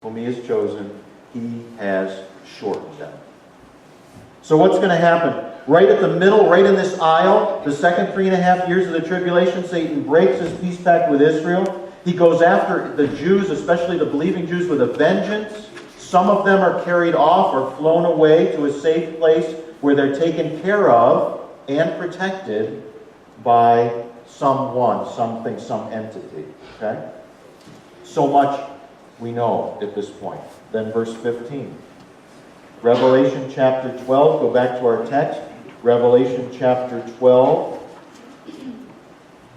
whom he has chosen, he has shortened them. So what's going to happen? Right at the middle, right in this aisle, the second 3.5 years of the tribulation, Satan breaks his peace pact with Israel. He goes after the Jews, especially the believing Jews, with a vengeance. Some of them are carried off or flown away to a safe place where they're taken care of and protected by someone, something, some entity. Okay? So much we know at this point. Then verse 15. Revelation chapter 12, go back to our text. Revelation chapter 12,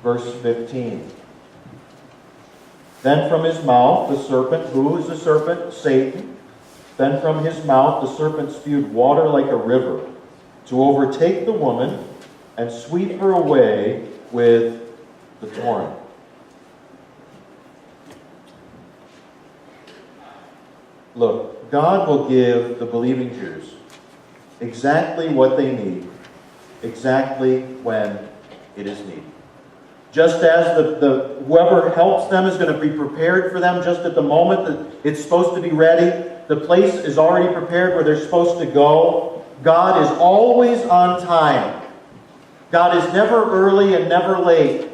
verse 15. Then from his mouth the serpent, who is the serpent? Satan. Then from his mouth the serpent spewed water like a river to overtake the woman and sweep her away with the torrent. Look, God will give the believing Jews exactly what they need, exactly when it is needed. Just as the whoever helps them is going to be prepared for them just at the moment that it's supposed to be ready. The place is already prepared where they're supposed to go. God is always on time. God is never early and never late.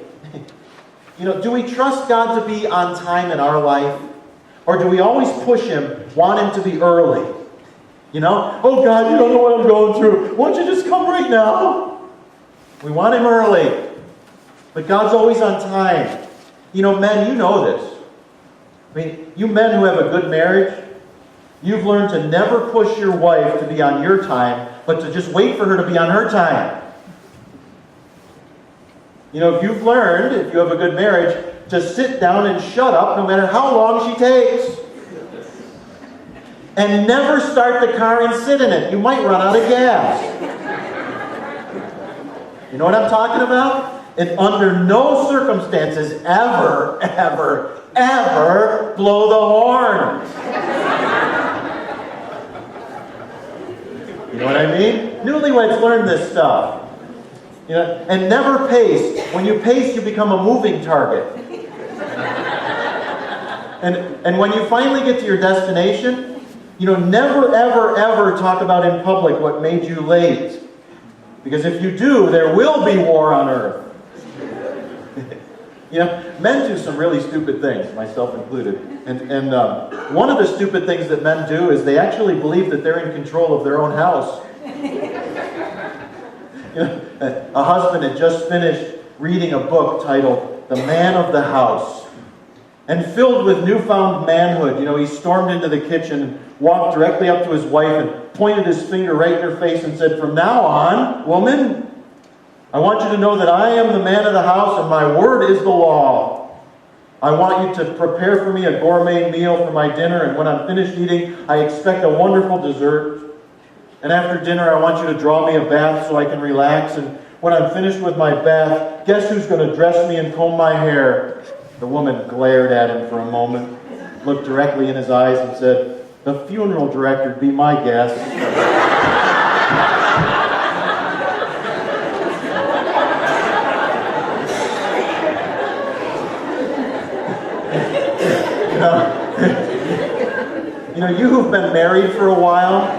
Do we trust God to be on time in our life? Or do we always push Him, want Him to be early? Oh God, you don't know what I'm going through. Why don't you just come right now? We want Him early. But God's always on time. Men, you know this. You men who have a good marriage, you've learned to never push your wife to be on your time, but to just wait for her to be on her time. If you've learned, if you have a good marriage, to sit down and shut up no matter how long she takes. And never start the car and sit in it. You might run out of gas. You know what I'm talking about? And under no circumstances ever, ever, ever blow the horn. You know what I mean? Newlyweds learn this stuff. And never pace. When you pace, you become a moving target. And when you finally get to your destination, never, ever, ever talk about in public what made you late. Because if you do, there will be war on earth. Men do some really stupid things, myself included. And one of the stupid things that men do is they actually believe that they're in control of their own house. A husband had just finished reading a book titled The Man of the House. And filled with newfound manhood, he stormed into the kitchen and walked directly up to his wife and pointed his finger right in her face and said, "From now on, woman, I want you to know that I am the man of the house and my word is the law. I want you to prepare for me a gourmet meal for my dinner, and when I'm finished eating, I expect a wonderful dessert. And after dinner, I want you to draw me a bath so I can relax. And when I'm finished with my bath, guess who's going to dress me and comb my hair?" The woman glared at him for a moment, looked directly in his eyes and said, "The funeral director'd be my guess." You who've been married for a while,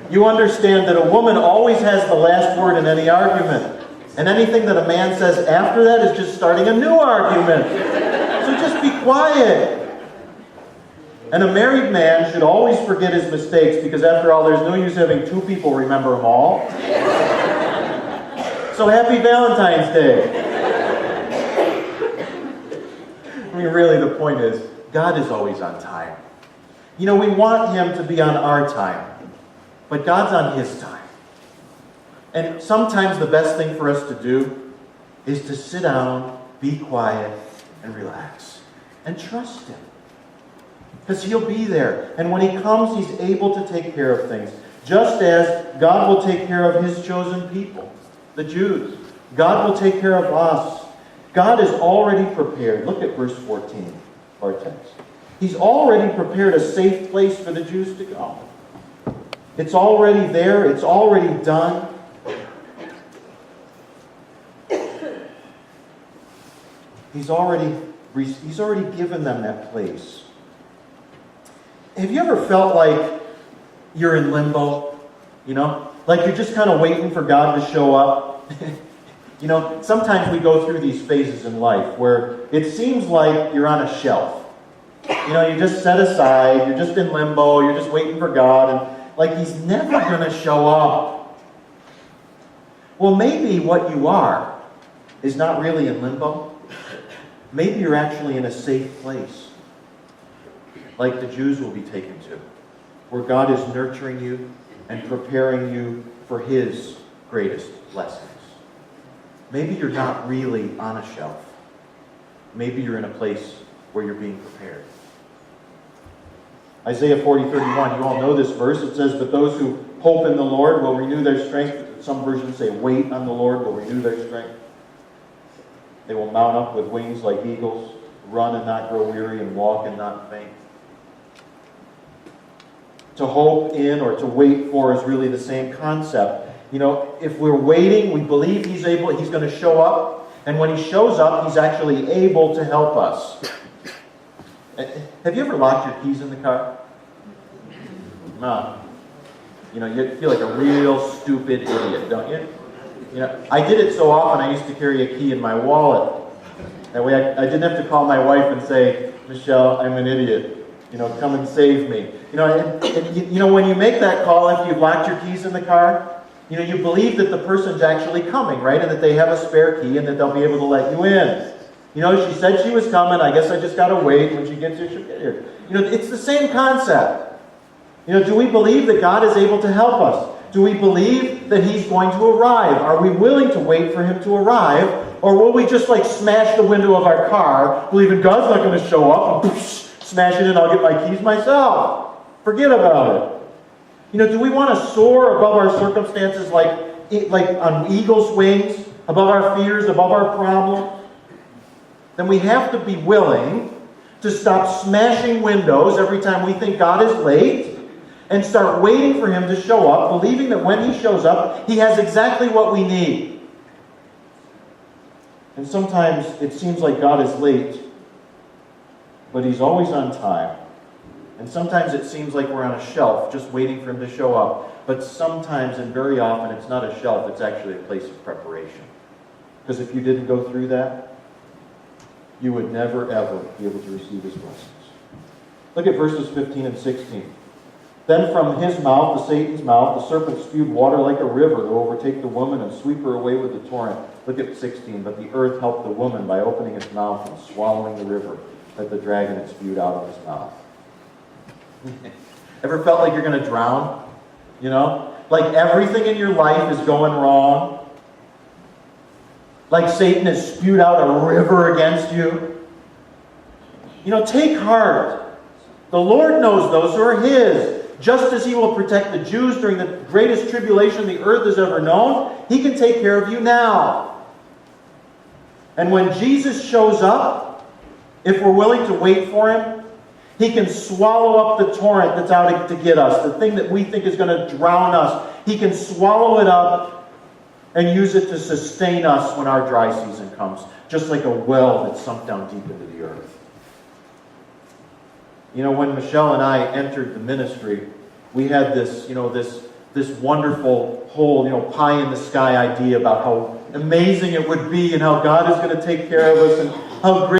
you understand that a woman always has the last word in any argument. And anything that a man says after that is just starting a new argument. So just be quiet. And a married man should always forget his mistakes, because after all, there's no use having two people remember them all. So happy Valentine's Day. Really, the point is, God is always on time. We want Him to be on our time, but God's on His time. And sometimes the best thing for us to do is to sit down, be quiet, and relax. And trust Him. Because He'll be there. And when He comes, He's able to take care of things. Just as God will take care of His chosen people, the Jews. God will take care of us. God is already prepared. Look at verse 14 of our text. He's already prepared a safe place for the Jews to go. It's already there. It's already done. He's already given them that place. Have you ever felt like you're in limbo? You know? Like you're just kind of waiting for God to show up? You know, sometimes we go through these phases in life where it seems like you're on a shelf. You know, you're just set aside, you're just in limbo, you're just waiting for God, and like He's never going to show up. Well, maybe what you are is not really in limbo. Maybe you're actually in a safe place, like the Jews will be taken to, where God is nurturing you and preparing you for His greatest blessings. Maybe you're not really on a shelf. Maybe you're in a place where you're being prepared. Isaiah 40:31, you all know this verse. It says, "But those who hope in the Lord will renew their strength." Some versions say, "Wait on the Lord will renew their strength. They will mount up with wings like eagles, run and not grow weary, and walk and not faint." To hope in or to wait for is really the same concept. You know, if we're waiting, we believe He's going to show up. And when He shows up, He's actually able to help us. Have you ever locked your keys in the car? No. You know, you feel like a real stupid idiot, don't you? You know, I did it so often, I used to carry a key in my wallet. That way I didn't have to call my wife and say, "Michelle, I'm an idiot. You know, come and save me." You know, when you make that call after you've locked your keys in the car, you know, you believe that the person's actually coming, right? And that they have a spare key and that they'll be able to let you in. You know, she said she was coming. I guess I just got to wait. When she gets here, she'll get here. You know, it's the same concept. You know, do we believe that God is able to help us? Do we believe that He's going to arrive? Are we willing to wait for Him to arrive? Or will we just like smash the window of our car, believing God's not going to show up, and smash it in, I'll get my keys myself. Forget about it. You know, do we want to soar above our circumstances like on eagle's wings, above our fears, above our problems? Then we have to be willing to stop smashing windows every time we think God is late and start waiting for Him to show up, believing that when He shows up, He has exactly what we need. And sometimes it seems like God is late, but He's always on time. And sometimes it seems like we're on a shelf just waiting for Him to show up. But sometimes and very often it's not a shelf, it's actually a place of preparation. Because if you didn't go through that, you would never, ever be able to receive His blessings. Look at verses 15 and 16. "Then from his mouth, the Satan's mouth, the serpent spewed water like a river to overtake the woman and sweep her away with the torrent." Look at 16. "But the earth helped the woman by opening its mouth and swallowing the river that the dragon had spewed out of his mouth." Ever felt like you're going to drown? You know? Like everything in your life is going wrong? Like Satan has spewed out a river against you? You know, take heart. The Lord knows those who are His. Just as He will protect the Jews during the greatest tribulation the earth has ever known, He can take care of you now. And when Jesus shows up, if we're willing to wait for Him, He can swallow up the torrent that's out to get us, the thing that we think is going to drown us. He can swallow it up and use it to sustain us when our dry season comes, just like a well that's sunk down deep into the earth. You know, when Michelle and I entered the ministry, we had this, you know, this wonderful whole, you know, pie in the sky idea about how amazing it would be and how God is going to take care of us and how great